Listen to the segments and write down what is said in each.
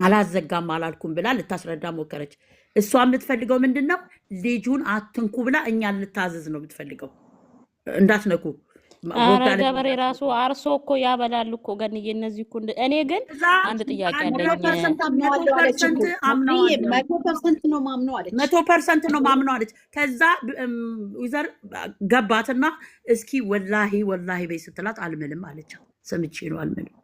አላዘጋም አላልኩም ብላ ልታስረዳ ሞከረች። እሷ የምትፈልገው ምንድነው? ልጁን አትንኩ ብላ እኛን ልታዘዝ ነው የምትፈልገው። እንዳትነኩ አረ ገበሬ ራሱ አርሶ እኮ ያበላል እኮ ገንዬ። እነዚህ እኮ እኔ ግን አንድ ጥያቄ አለኝ። 100% ነው ማምነው አለች። ከዛ ዊዘር ገባትና እስኪ ወላሂ በይ ስትላት አልምልም አለች። ሰምቼ ነው አልምልም።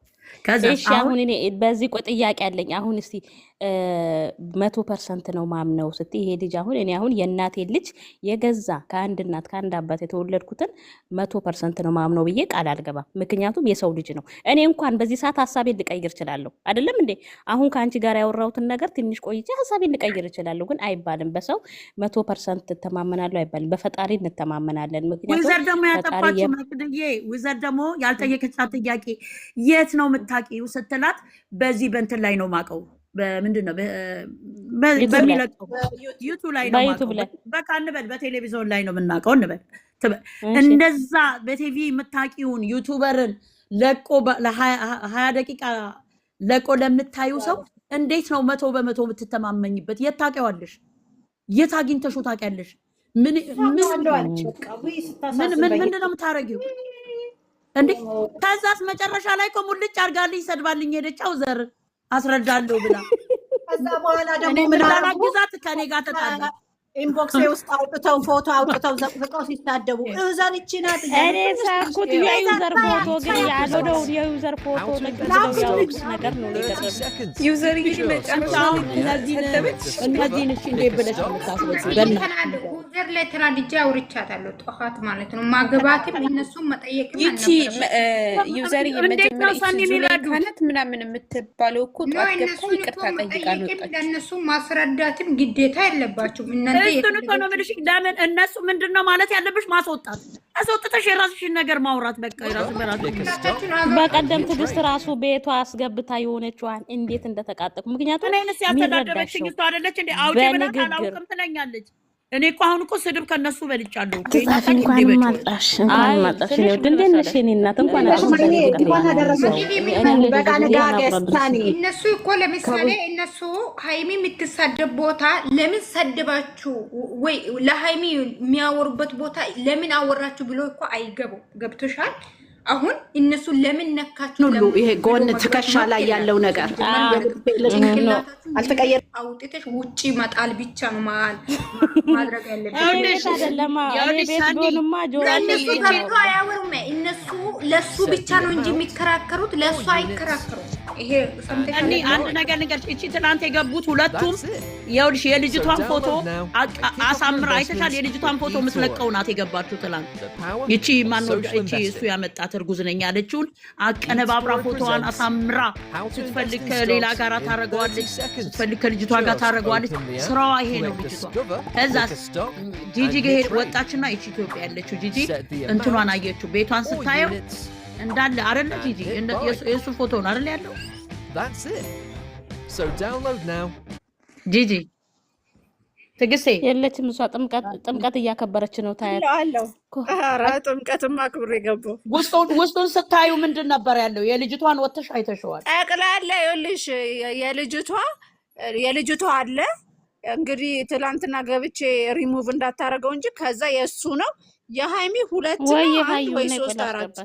እሺ አሁን እኔ በዚህ ጥያቄ አለኝ። አሁን እስቲ 100% ነው ማምነው ስትይ ይሄ ልጅ አሁን እኔ አሁን የእናቴ ልጅ የገዛ ከአንድ እናት ከአንድ አባት የተወለድኩትን 100% ነው ማምነው ብዬ ቃል አልገባም። ምክንያቱም የሰው ልጅ ነው። እኔ እንኳን በዚህ ሰዓት ሀሳቤን ልቀይር እችላለሁ አይደለም እንዴ? አሁን ከአንቺ ጋር ያወራሁትን ነገር ትንሽ ቆይቼ ሀሳቤን ልቀይር እችላለሁ። ግን አይባልም። በሰው 100% ተማመናለሁ አይባልም። በፈጣሪ እንተማመናለን። ምክንያቱም ወይዘር ደግሞ ያጠፋችው መቅድዬ ወይዘር ደግሞ ያልጠየቀቻት ጥያቄ የት ነው የምታውቂው ስትላት በዚህ በእንትን ላይ ነው ማቀው በምንድን ነው በሚለቀው ዩቱብ ላይ ነው ማቀው። በቃ እንበል በቴሌቪዥን ላይ ነው የምናውቀው እንበል። እንደዛ በቲቪ የምታውቂውን ዩቱበርን ለቆ ለ20 ደቂቃ ለቆ ለምታዩ ሰው እንዴት ነው 100% የምትተማመኝበት? የት ታውቂዋለሽ? የት አግኝተሽው ታውቂያለሽ? ምንድን ነው የምታረጊው እንዴ? ከዛስ መጨረሻ ላይ እኮ ሙልጭ አድርጋልኝ ሰድባልኝ ሄደች። አውዘር አስረዳለሁ ብላ ከዛ በኋላ ደግሞ ምን አላግዛት ከኔ ጋር ተጣላ። ኢንቦክስ ውስጥ አውጥተው ፎቶ አውጥተው ዘቅዝቀው ሲሳደቡ እዛን እቺ ናት። እኔ ሳኩት የዩዘር ፎቶ ግን ያለው የዩዘር ፎቶ ነገር ነው ሊደረስ ዩዘር ይመጣው እነዚህን እሺ እንዴ ብለሽ የምታስበው ዩዘር ላይ ተናድጄ አውርቻታለሁ። ጠፋት ማለት ነው። ማገባትም እነሱም መጠየቅም ይቺ ዩዘር የመጀመሪያ ካነት ምናምን የምትባለው እኮ ጧት ገብታ ይቅርታ ጠይቃ ነው ወጣች። ለእነሱ ማስረዳትም ግዴታ የለባችሁም እናንተ እሱን እኮ ነው የምልሽ። ለምን እነሱ ምንድነው ማለት ያለብሽ? ማስወጣት አስወጥተሽ የራስሽን ነገር ማውራት በቃ የራስሽ በራስ። በቀደም ትዕግስት ራሱ ቤቷ አስገብታ የሆነችዋን እንዴት እንደተቃጠልኩ ምክንያቱም እኔንስ ያስተዳደረችኝ እሷ አይደለች እንዴ? አውጪ ብላ ካላውቅም ትለኛለች። እኔ እኮ አሁን እኮ ስድብ ከነሱ በልጫለሁ። እንኳን ማጣሽ ነው ድንደነሽ የኔ እናት እንኳን እነሱ እኮ ለምሳሌ እነሱ ሃይሚ የምትሳደብ ቦታ ለምን ሰደባችሁ ወይ ለሃይሚ የሚያወሩበት ቦታ ለምን አወራችሁ ብሎ እኮ አይገቡ። ገብቶሻል? አሁን እነሱ ለምን ነካችሁ? ይሄ ጎን ትከሻ ላይ ያለው ነገር አልተቀየረ አውጥተሽ ውጪ መጣል ብቻ ነው ማድረግ ያለብሽ። እነሱ ለሱ ብቻ ነው እንጂ የሚከራከሩት ለሱ አይከራከሩም። ይሄ እኔ አንድ ነገር ልንገርሽ። እቺ ትናንት የገቡት ሁለቱም ይኸውልሽ የልጅቷን ፎቶ አሳምራ አይተሻል። የልጅቷን ፎቶ የምትለቀው ናት የገባችው ትናንት። እቺ ማነው እቺ እሱ ያመጣት እርጉዝ ነኝ ያለችውን አቀነባብራ ፎቶዋን አሳምራ ስትፈልግ ከሌላ ጋር ታረገዋለች፣ ስትፈልግ ከልጅቷ ጋር ታረገዋለች። ስራዋ ይሄ ነው ልጅቷ። ከዛ ጂጂ ጋር ወጣችና እቺ ኢትዮጵያ ያለችው ጂጂ እንትኗን አየችው። ቤቷን ስታየው እንዳለ አይደለ ጂጂ የሱ ፎቶ ነው አይደለ ያለው። ጂጂ ትግስቴ የለችም። እሷ ጥምቀት እያከበረች ነው። ታያለሁ። ኧረ ጥምቀትማ አክብሮ የገባው ውስጡን ስታዩ ምንድን ነበር ያለው? የልጅቷን ወጥተሽ አይተሽዋል። ጠቅላላ ይኸውልሽ የልጅቷ አለ እንግዲህ ትላንትና ገብቼ ሪሙቭ እንዳታረገው እንጂ ከዛ የእሱ ነው። የሃይሚ ሁለት ወይ 3 4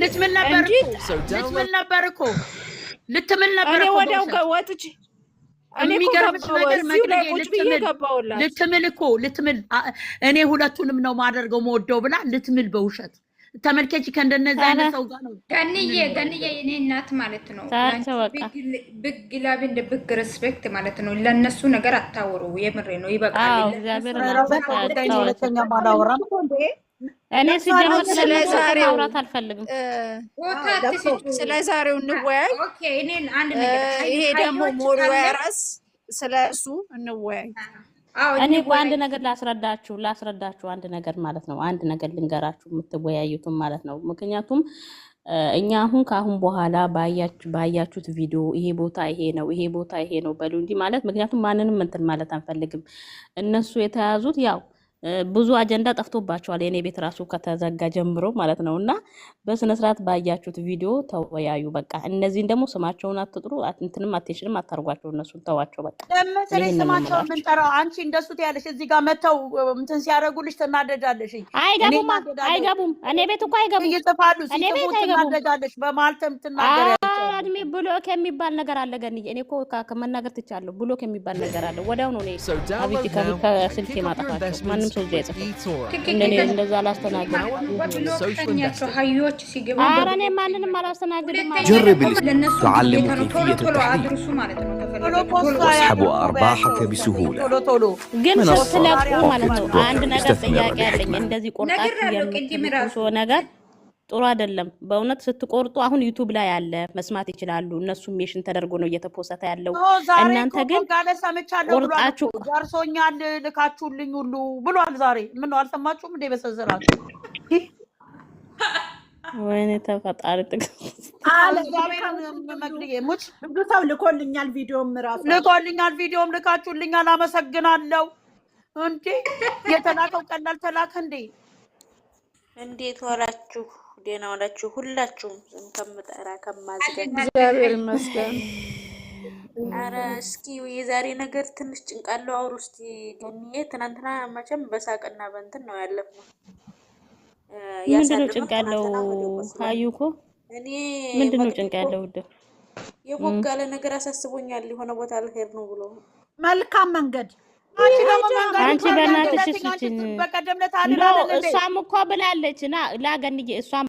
ልትምል ነበር እኮ ልትምል ነበር እኔ ወዲያው ወጥቼ የሚገርምሽ ነገር ልትምል እኔ ሁለቱንም ነው ማደርገው መወደው ብላ ልትምል በውሸት ተመልከች። ከእንደነዚህ አይነት ሰው ጋር ነው ገንዬ የኔ እናት ማለት ነው። ብግ ላብ እንደ ብግ ሬስፔክት ማለት ነው። ለነሱ ነገር አታወሩ። የምሬ ነው። ይበቃል። እኔ ሲጀምር ስለዛሬው ማውራት አልፈልግም። ስለዛሬው እንወያይ። ይሄ ደግሞ ሞሪያ ራስ ስለሱ እንወያይ። እኔ አንድ ነገር ላስረዳችሁ አንድ ነገር ማለት ነው። አንድ ነገር ልንገራችሁ የምትወያዩትም ማለት ነው። ምክንያቱም እኛ አሁን ከአሁን በኋላ ባያችሁት ቪዲዮ ይሄ ቦታ ይሄ ነው፣ ይሄ ቦታ ይሄ ነው በሉ እንጂ ማለት ምክንያቱም ማንንም እንትን ማለት አንፈልግም። እነሱ የተያዙት ያው ብዙ አጀንዳ ጠፍቶባቸዋል። የኔ ቤት ራሱ ከተዘጋ ጀምሮ ማለት ነው። እና በስነ ስርዓት ባያችሁት ቪዲዮ ተወያዩ። በቃ እነዚህን ደግሞ ስማቸውን አትጥሩ፣ እንትንም አቴንሽንም አታርጓቸው። እነሱን ተዋቸው። በቃ ለምሳሌ ስማቸውን የምንጠራው አንቺ እንደሱ ትያለሽ። እዚህ ጋር መተው እንትን ሲያደርጉልሽ ትናደዳለሽ። አይገቡም። እኔ ቤት እኮ አይገቡም። ይጽፋሉ፣ ሲጽፉ ትናደዳለሽ። በማልተም ትናደዳለሽ። አድሜ ብሎክ የሚባል ነገር አለ። ገንዬ እኔ እኮ ከመናገር ትቻለሁ። ብሎክ የሚባል ነገር አለ። ወዲያው ነው እኔ አብይቲ ከስልኬ ማጠፋቸው። ማንም ሰው እዚያ አይጽፍም። እንደዛ አላስተናግድም። ኧረ እኔ ማንንም አላስተናግድም። جرب تعلم كيفية التحليل واسحب أرباحك بسهولة ግን ስትለቁ ማለት ነው አንድ ነገር ጥያቄ አለኝ። እንደዚህ ቆርጣችሁ የምትልቁ ነገር ጥሩ አይደለም። በእውነት ስትቆርጡ አሁን ዩቲዩብ ላይ ያለ መስማት ይችላሉ። እነሱ ሜሽን ተደርጎ ነው እየተፖሰተ ያለው። እናንተ ግን ቆርጣችሁ ዳርሶኛል ልካችሁልኝ ሁሉ ብሏል። ዛሬ ምን ነው አልሰማችሁም እንዴ? በሰዘራችሁ ወይኔ ተፈጣሪ ሰው ልኮልኛል። ቪዲዮም ራሱ ልኮልኛል። ቪዲዮም ልካችሁልኛል። አመሰግናለሁ። እንዴ የተላከው ቀላል ተላከ እንዴ? እንዴት ዋላችሁ? ደህና ዋላችሁ? ሁላችሁም ከምጠራ ከማዝገን እግዚአብሔር ይመስገን። አረ እስኪ የዛሬ ነገር ትንሽ ጭንቃለው። አውሩ እስቲ ገንዬ። ትናንትና መቼም በሳቅና በእንትን ነው ያለፍነው። ምንድነው ጭንቃለው? አዩኮ እኔ ምንድነው ጭንቃለው? ወደ የቦጋለ ነገር አሳስቦኛል። የሆነ ቦታ ልሄድ ነው ብሎ መልካም መንገድ አንቺ በእናትሽ እሱችን በቀደም ዕለት እሷም እኮ ብላለች ላገንዬ እሷም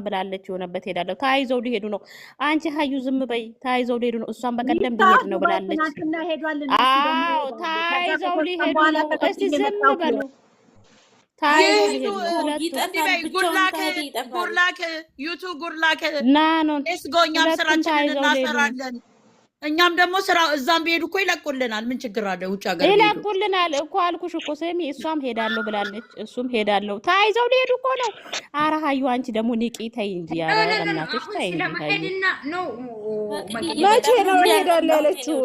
ብላለች የሆነበት ሄዳለሁ ተያይዘው ሊሄዱ ነው። አንቺ ሀዩ ዝም በይ፣ ተያይዘው ሊሄዱ ነው። እሷም በቀደም ሊሄድ ነው ብላለች። አዎ ተያይዘው ሊሄዱ ነው። እስቲ ዝም በሉ። ጉርላክ ዩቱብ ጉርላክ ና ነው እኛም ስራችንን እናሰራለን። እኛም ደግሞ ስራው እዛም ቢሄዱ እኮ ይለቁልናል። ምን ችግር አለ? ውጭ ሀገር ይለቁልናል እኮ አልኩሽ እኮ ስሚ። እሷም ሄዳለሁ ብላለች፣ እሱም ሄዳለሁ። ተያይዘው ሊሄዱ እኮ ነው። ኧረ ሀዩ አንቺ ደግሞ ንቂ ተይ እንጂ። ኧረ በእናትሽ ተይ እንጂ። መቼ ነው ሄዳለሁ ያለችው?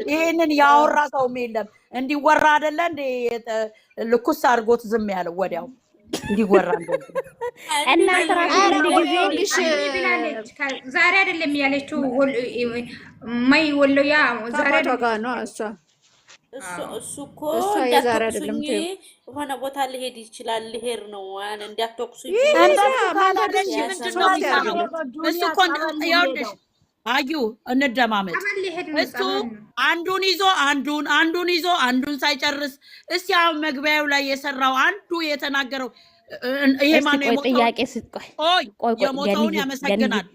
ይሄንን ያወራ ሰውም የለም። እንዲወራ አይደለ እንደ ልኩስ አድርጎት ዝም ያለው ወዲያው እንዲወራ እናንተ ራስሽ ዛሬ አይደለም ያለችው ማይ ወሎያ ዛሬ ነው እሱ እኮ እንዳትወቅሱኝ የሆነ ቦታ ልሄድ ይችላል። ልሄድ ነው እንዳትወቅሱኝ። እሱ እኮ ይኸውልሽ አዩ እንደማመጥ እሱ አንዱን ይዞ አንዱን ሳይጨርስ እስቲ አሁን መግቢያው ላይ የሰራው አንዱ የተናገረው ይሄ ማን ነው? ጥያቄ ስትቆይ የሞተውን ያመሰግናል።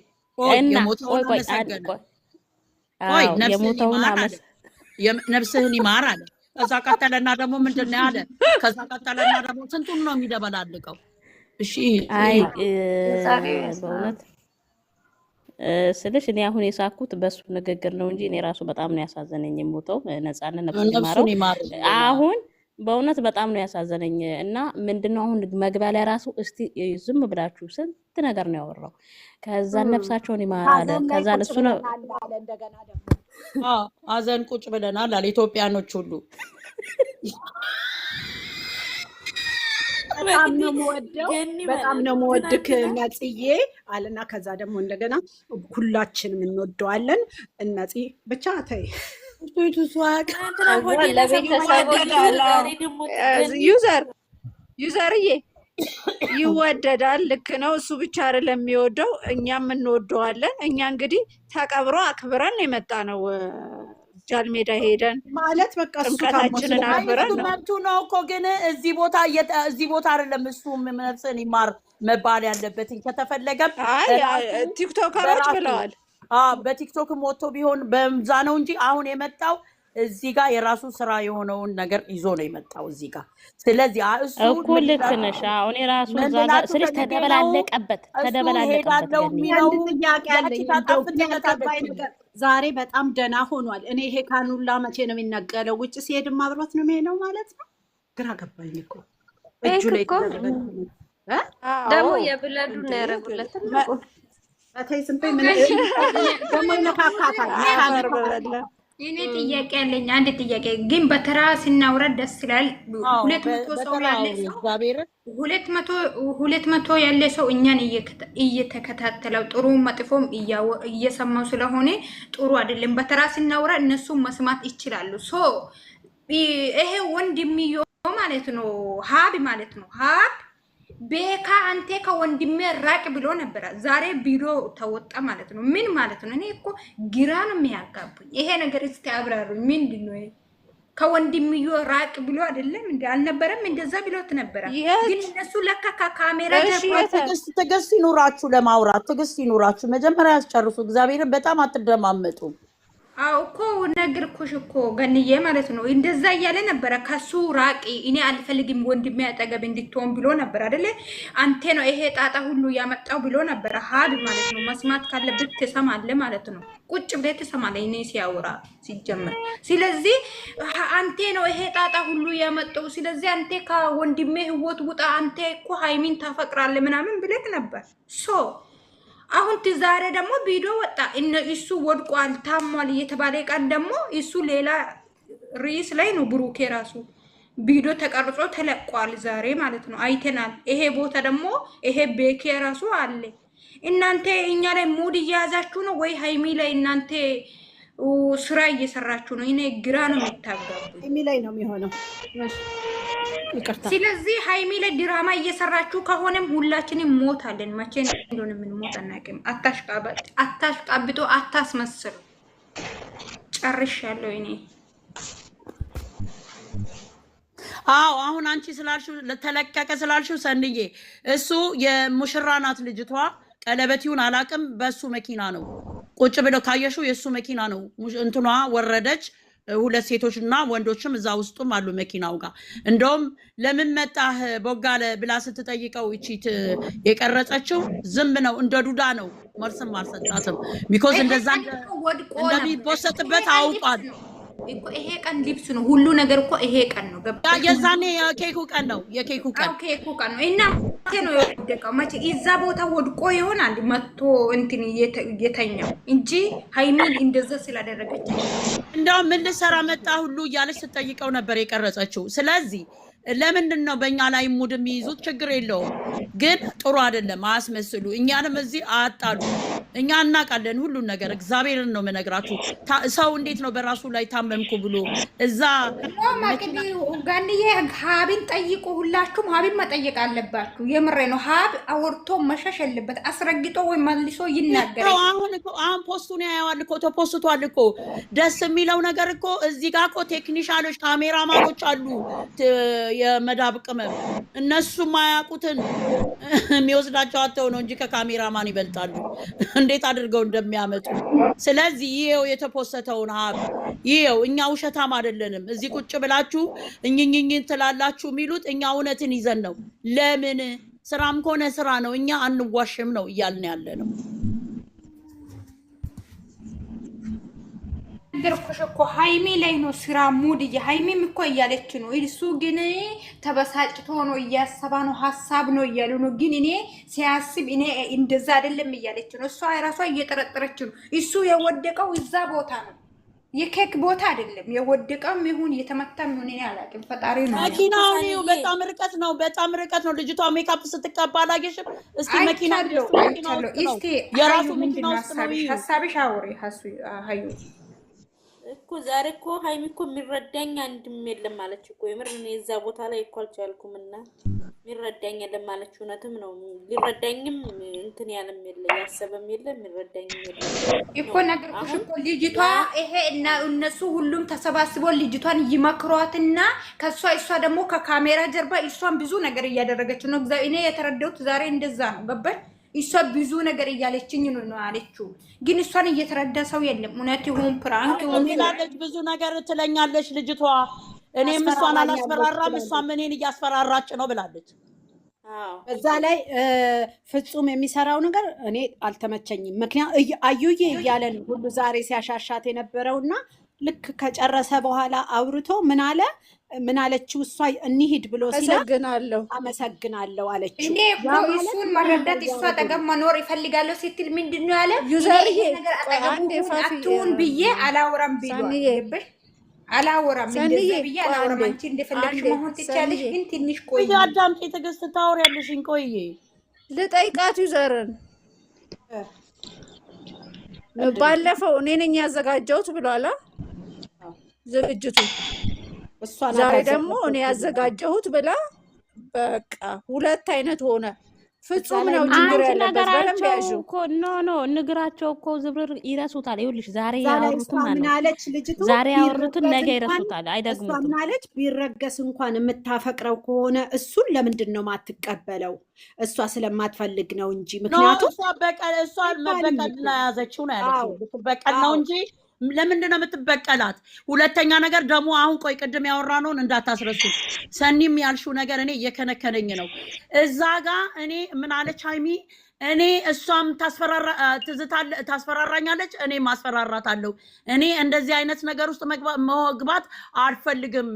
ነፍስህን ይማር አለ። ከዛ ቀጠለና ደግሞ ምንድን ነው ያለ? ከዛ ቀጠለና ደግሞ ስንቱን ነው የሚደበላልቀው? እሺ አይ በእውነት ስልሽ እኔ አሁን የሳኩት በሱ ንግግር ነው እንጂ እኔ ራሱ በጣም ነው ያሳዘነኝ። የሞተው ነፃነት ነፍሱን ይማረው። አሁን በእውነት በጣም ነው ያሳዘነኝ። እና ምንድነው አሁን መግቢያ ላይ ራሱ እስቲ ዝም ብላችሁ ስንት ነገር ነው ያወራው። ከዛ ነፍሳቸውን ይማራል። ከዛ እሱ ነው እንደገና ደግሞ አዘን ቁጭ ብለናል አለ ኢትዮጵያኖች ሁሉ። በጣም ነው የምወድክ ነጽዬ አለና ከዛ ደግሞ እንደገና ሁላችንም እንወደዋለን። ነጽ ብቻ ተይ ዩዘርዬ ይወደዳል። ልክ ነው። እሱ ብቻ አይደለም የሚወደው፣ እኛም እንወደዋለን። እኛ እንግዲህ ተቀብሮ አክብረን የመጣ ነው። ጃል ሜዳ ሄደን ማለት በቃ ጥምቀታችንን አክብረን ነው። መብቱ ነው እኮ ግን እዚህ ቦታ አይደለም እሱ ነፍስን ይማር መባል ያለበትኝ። ከተፈለገም ቲክቶከሮች ብለዋል። በቲክቶክም ወጥቶ ቢሆን በዛ ነው እንጂ አሁን የመጣው እዚህ ጋር የራሱ ስራ የሆነውን ነገር ይዞ ነው የመጣው እዚህ ጋር። ስለዚህ እሱ እኮ ልክ ነሽ። አሁን የራሱ ስለሽ ተደበላለቀበት። ዛሬ በጣም ደህና ሆኗል። እኔ ይሄ ካኑላ መቼ ነው የሚነቀለው? ውጭ ሲሄድም አብሮት ነው የሚሄደው ማለት ነው። ግራ ገባኝ እኮ እጁ ላይ ደግሞ የብለዱ ነው ያደረጉለት። አታይ ስንት ምን ደግሞ ይነካካታል። እኔ ጥያቄ አለኝ። አንድ ጥያቄ ግን በተራ ስናውራ ደስ ይላል። 200 ሰው ያለ ሰው 200 ያለ ሰው እኛን እየተከታተለው ጥሩ መጥፎም እየሰማው ስለሆነ ጥሩ አይደለም። በተራ ስናውራ እነሱ መስማት ይችላሉ። ሶ ይሄ ወንድምዮ ማለት ነው ሀብ ማለት ነው ሀብ ቤካ አንተ ከወንድሜ ራቅ ብሎ ነበር። ዛሬ ቢሮ ተወጣ ማለት ነው። ምን ማለት ነው? እኔ እኮ ግራ ነው የሚያጋቡኝ ይሄ ነገር። እስቲ አብራሩኝ። ምንድነው? ከወንድምዮ ራቅ ብሎ አይደለም እንዴ? አልነበረም? እንደዛ ብሎት ነበር። ግን እነሱ ለካ ከካሜራ ጀርባ ትዕግስት ይኑራችሁ፣ ለማውራት ትዕግስት ይኑራችሁ። መጀመሪያ ያስጨርሱ። እግዚአብሔርን በጣም አትደማመጡ። አው እኮ ነገርኩሽ እኮ ገንዬ ማለት ነው። እንደዛ እያለ ነበረ። ከሱ ራቂ፣ እኔ አልፈልግም ወንድሜ አጠገብ እንድትሆን ብሎ ነበር አይደለ? አንተ ነው ይሄ ጣጣ ሁሉ ያመጣው ብሎ ነበር። ሀብ ማለት ነው። መስማት ካለብህ ትሰማለህ ማለት ነው። ቁጭ ብለህ ትሰማለህ እኔ ሲያወራ ሲጀመር። ስለዚህ አንተ ነው ይሄ ጣጣ ሁሉ ያመጣው። ስለዚህ አንተ ከወንድሜ ህይወት ውጣ፣ አንተ እኮ ሃይሚን ታፈቅራለህ ምናምን ብለህ ነበር። አሁን ዛሬ ደግሞ ቪዲዮ ወጣ። እሱ ወድቋል ታሟል እየተባለ ቀን ደግሞ እሱ ሌላ ርዕስ ላይ ነው። ብሩኬ ራሱ ቪዲዮ ተቀርጾ ተለቋል ዛሬ ማለት ነው። አይተናል። ይሄ ቦታ ደግሞ ይሄ ቤኬ ራሱ አለ። እናንተ እኛ ላይ ሙድ እያያዛችሁ ነው ወይ ሃይሚ ላይ እናንተ ስራ እየሰራችሁ ነው? እኔ ግራ ነው የሚታገቡ። ሃይሚ ላይ ነው የሚሆነው። ስለዚህ ሃይሚ ላይ ድራማ እየሰራችሁ ከሆነም ሁላችንም ሞታለን። መቼ እንደሆነ ምን ሞት አናውቅም። አታሽቃብጦ አታስመስሉ። ጨርሻለሁ እኔ። አዎ አሁን አንቺ ስላልሽው ለተለቀቀ ስላልሽው ሰንዬ እሱ የሙሽራ ናት ልጅቷ። ቀለበቲውን አላቅም። በሱ መኪና ነው ቁጭ ብለው ካየሽው የሱ መኪና ነው። እንትኗ ወረደች። ሁለት ሴቶችና ወንዶችም እዛ ውስጡም አሉ መኪናው ጋር። እንደውም ለምን መጣህ ቦጋለ ብላ ስትጠይቀው እቺት የቀረጸችው ዝም ነው፣ እንደ ዱዳ ነው። መልስም አልሰጣትም። ቢኮዝ እንደዛ እንደሚቦሰጥበት አውቋል። ይሄ ቀን ልብስ ነው ሁሉ ነገር እኮ ይሄ ቀን ነው። ገባ? የዛኔ የኬኩ ቀን ነው። የኬኩ ቀን ነው እና ነው የወደቀው። መቼ እዛ ቦታ ወድቆ ይሆናል መጥቶ እንትን የተኛው እንጂ ሃይሚን እንደዛ ስላደረገች እንደውም ምን ልሰራ መጣ ሁሉ እያለች ስትጠይቀው ነበር የቀረጸችው። ስለዚህ ለምንድን ነው በእኛ ላይ ሙድ የሚይዙት? ችግር የለውም ግን ጥሩ አይደለም። አያስመስሉ። እኛንም እዚህ አያጣሉ። እኛ እናውቃለን ሁሉን ነገር። እግዚአብሔርን ነው የምነግራችሁ። ሰው እንዴት ነው በራሱ ላይ ታመምኩ ብሎ እዛ ጋንዬ ሀቢን ጠይቁ። ሁላችሁም ሀቢን መጠየቅ አለባችሁ። የምሬ ነው። ሀብ አውርቶ መሸሽ የለበት። አስረግጦ ወይ መልሶ ይናገራል። አሁን ፖስቱን ያየዋል እኮ ተፖስቷል እኮ። ደስ የሚለው ነገር እኮ እዚህ ጋር እኮ ቴክኒሻሎች ካሜራማኖች አሉ። የመዳብ ቅመም እነሱ ማያውቁትን የሚወስዳቸው አተው ነው እንጂ ከካሜራማን ይበልጣሉ እንዴት አድርገው እንደሚያመጡ። ስለዚህ ይሄው የተፖሰተውን ሀብ ይሄው። እኛ ውሸታም አይደለንም። እዚህ ቁጭ ብላችሁ እኝኝኝ ትላላችሁ የሚሉት እኛ እውነትን ይዘን ነው። ለምን ስራም ከሆነ ስራ ነው። እኛ አንዋሽም ነው እያልን ያለ ነው። ነገርኩሽ እኮ ሃይሚ ላይ ነው ስራ ሙድ። ሃይሚም እኮ እያለች ነው። እሱ ግን ተበሳጭቶ ነው እያሰባ ነው ሀሳብ ነው እያሉ ነው። ግን እኔ ሲያስብ እኔ እንደዛ አይደለም እያለች ነው። እሷ የራሷ እየጠረጠረች ነው። እሱ የወደቀው እዛ ቦታ ነው፣ የኬክ ቦታ አይደለም። የወደቀም ይሁን የተመታም ይሁን እኔ አላውቅም። ፈጣሪ ነው። መኪናው በጣም ርቀት ነው፣ በጣም ርቀት ነው። ልጅቷ ሜካፕ ስትቀባ አላየሽም? እስኪ መኪና የራሱ መኪና ውስጥ ነው። ሀሳብሽ አውሪ ሀዩ እኮ ዛሬ እኮ ሃይሚ እኮ የሚረዳኝ አንድም የለም ማለች እኮ። የምር እኔ እዛ ቦታ ላይ እኮ አልቻልኩም እና የሚረዳኝ የለም ማለች። እውነትም ነው። ሊረዳኝም እንትን ያለም የለ፣ ያሰበም የለ፣ የሚረዳኝም የለ እኮ። ነገርኩሽ እኮ ልጅቷ ይሄ እና እነሱ ሁሉም ተሰባስበው ልጅቷን ይመክሯትና እሷ ደግሞ ከካሜራ ጀርባ እሷን ብዙ ነገር እያደረገች ነው። እኔ የተረዳሁት ዛሬ እንደዛ ነው። ገባሽ? እሷ ብዙ ነገር እያለችኝ ነው አለችው። ግን እሷን እየተረዳ ሰው የለም። እውነት ይሁን ፕራንክ ይሁን ትላለች፣ ብዙ ነገር ትለኛለች ልጅቷ። እኔም እሷን አላስፈራራም፣ እሷም እኔን እያስፈራራች ነው ብላለች። በዛ ላይ ፍጹም የሚሰራው ነገር እኔ አልተመቸኝም። ምክንያቱም አዩዬ እያለን ሁሉ ዛሬ ሲያሻሻት የነበረውና ልክ ከጨረሰ በኋላ አውርቶ ምን አለ ምን አለችው እሷ እንሂድ ብሎ ሲላት አመሰግናለሁ አለችው። እኔ እኮ እሱን መረዳት እሷ አጠገብ መኖር ይፈልጋለሁ ስትል ምንድን ነው ያለ ዩዘርዬ ነገር አጠገብ አትሁን ብዬ አላወራም ብዬ አላወራም እንደዛ ብዬ አላወራም። አንቺ እንደፈለግሽ መሆን ትቻለሽ፣ ግን ትንሽ ቆይ አዳምጪ። ትዕግስት ታወሪያለሽኝ። ቆይ ልጠይቃት ዩዘርን ባለፈው እኔ ነኝ ያዘጋጀሁት ብሏላ ዝግጅቱ። ዛሬ ደግሞ እኔ ያዘጋጀሁት ብላ በቃ ሁለት አይነት ሆነ። ፍጹም ነው ችግር ያለበት በለም ያዡ እኮ ኖ ንግራቸው እኮ ዝብርር ይረሱታል። ይኸውልሽ ዛሬ ያወሩትን ምናለች ልጅቱ ዛሬ ያወሩትን ነገ ይረሱታል፣ አይደግሙትም። ምናለች ቢረገስ እንኳን የምታፈቅረው ከሆነ እሱን ለምንድን ነው ማትቀበለው? እሷ ስለማትፈልግ ነው እንጂ ምክንያቱም እሷ መበቀል ላይ ያዘችው ነው ያለችው። በቀል ነው እንጂ ለምንድን ነው የምትበቀላት? ሁለተኛ ነገር ደግሞ አሁን ቆይ ቅድም ያወራነውን እንዳታስረሱ። ሰኒም ያልሽው ነገር እኔ እየከነከነኝ ነው። እዛ ጋ እኔ ምን አለች ሀይሚ? እኔ እሷም ታስፈራራኛለች፣ እኔ ማስፈራራታለሁ። እኔ እንደዚህ አይነት ነገር ውስጥ መግባት አልፈልግም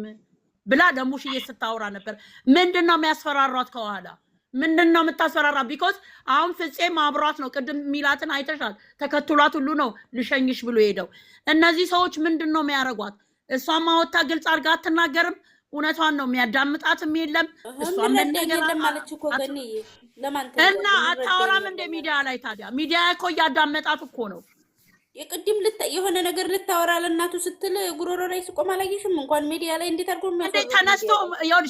ብላ ለሙሽዬ ስታወራ ነበር። ምንድን ነው የሚያስፈራሯት ከኋላ? ምንድን ነው የምታስፈራራ? ቢኮዝ አሁን ፍፄም አብሯት ነው። ቅድም ሚላትን አይተሻል። ተከትሏት ሁሉ ነው ልሸኝሽ ብሎ ሄደው። እነዚህ ሰዎች ምንድን ነው የሚያደርጓት? እሷም ማወታ ግልጽ አድርጋ አትናገርም። እውነቷን ነው። የሚያዳምጣትም የለም። እሷም እና አታወራም እንደ ሚዲያ ላይ። ታዲያ ሚዲያ እኮ እያዳመጣት እኮ ነው። የቅድም የሆነ ነገር ልታወራ ለእናቱ ስትል ጉሮሮ ላይ ስቆም አላየሽም? እንኳን ሚዲያ ላይ እንዴት አድርጎ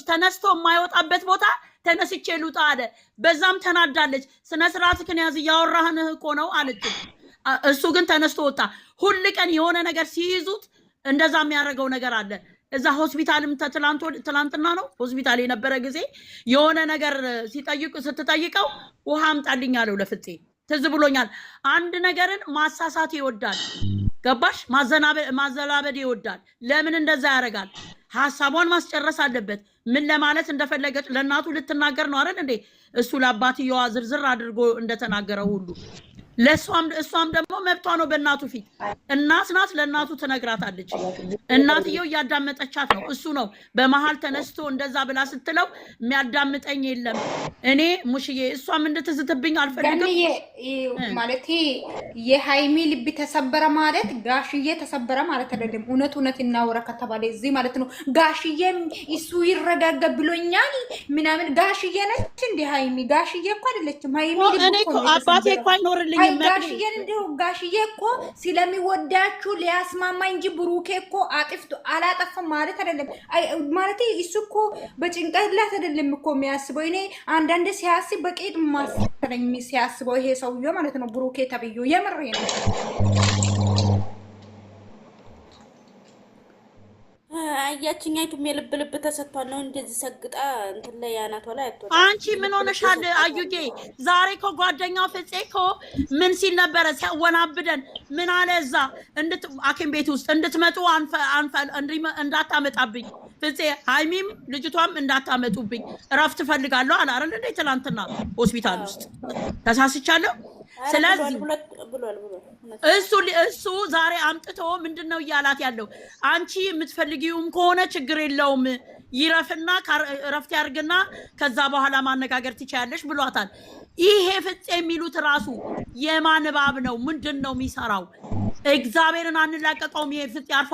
ተነስቶ የማይወጣበት ቦታ ተነስቼ ልውጣ አለ። በዛም ተናዳለች። ስነ ስርዓትህን ያዝ እያወራህንህ እኮ ነው አለች። እሱ ግን ተነስቶ ወጣ። ሁል ቀን የሆነ ነገር ሲይዙት እንደዛ የሚያደርገው ነገር አለ። እዛ ሆስፒታልም ትላንትና ነው ሆስፒታል የነበረ ጊዜ የሆነ ነገር ስትጠይቀው ውሃ አምጣልኝ አለው ለፍፄ። ትዝ ብሎኛል። አንድ ነገርን ማሳሳት ይወዳል። ገባሽ? ማዘላበድ ይወዳል። ለምን እንደዛ ያደርጋል? ሀሳቧን ማስጨረስ አለበት። ምን ለማለት እንደፈለገች ለእናቱ ልትናገር ነው አይደል እንዴ? እሱ ለአባትየዋ ዝርዝር አድርጎ እንደተናገረው ሁሉ እሷም ደግሞ መብቷ ነው በእናቱ ፊት። እናት ናት፣ ለእናቱ ትነግራታለች። እናትየው እያዳመጠቻት ነው። እሱ ነው በመሀል ተነስቶ እንደዛ ብላ ስትለው የሚያዳምጠኝ የለም። እኔ ሙሽዬ እሷም እንድትዝትብኝ አልፈልግም። ማለት የሀይሚ ልብ ተሰበረ ማለት ጋሽዬ ተሰበረ ማለት አይደለም። እውነት እናወራ ከተባለ እዚህ ማለት ነው። ጋሽዬም እሱ ይረጋጋ ብሎኛል ምናምን። ጋሽዬ ነች እንደ ሀይሚ? ጋሽዬ እኮ አይደለችም ሀይሚ። አባቴ እኮ አይኖርልኝ ጋሽዬን እንዲሁ ጋሽዬ እኮ ስለሚወዳችሁ ሊያስማማ እንጂ ብሩኬ እኮ አላጠፋም ማለት አይደለም። ማለት እሱ እኮ በጭንቅላት አይደለም እኮ የሚያስበው። እኔ አንዳንድ ሲያስብ በቄጥ ማሰለኝ ሲያስበው ይሄ ሰውዬው ማለት ነው። ብሩኬ ተብዬው የምሬ ነው። አያችኛይቱም የልብ ልብ ተሰጥቷል ነው እንደዚህ ሰግጣ እንትን ላይ ያናቷ ላይ አጥቷል። አንቺ ምን ሆነሻል አዩጌ? ዛሬ እኮ ጓደኛው ፍፄ እኮ ምን ሲል ነበረ ሲያወናብደን? ምን አለ እዛ ሐኪም ቤት ውስጥ እንድትመጡ እንዳታመጣብኝ ፍፄ፣ ሀይሚም ልጅቷም እንዳታመጡብኝ እረፍት እፈልጋለሁ አለ አይደል እንዴ? ትናንትና ሆስፒታል ውስጥ ተሳስቻለሁ። ስለዚህ እሱ ዛሬ አምጥቶ ምንድነው እያላት ያለው? አንቺ የምትፈልጊውም ከሆነ ችግር የለውም ይረፍና እረፍት ያርግና ከዛ በኋላ ማነጋገር ትችያለሽ ብሏታል። ይሄ ፍፄ የሚሉት ራሱ የማን እባብ ነው? ምንድን ነው የሚሰራው? እግዚአብሔርን አንላቀቀውም። ይሄ ፍፄ አርፎ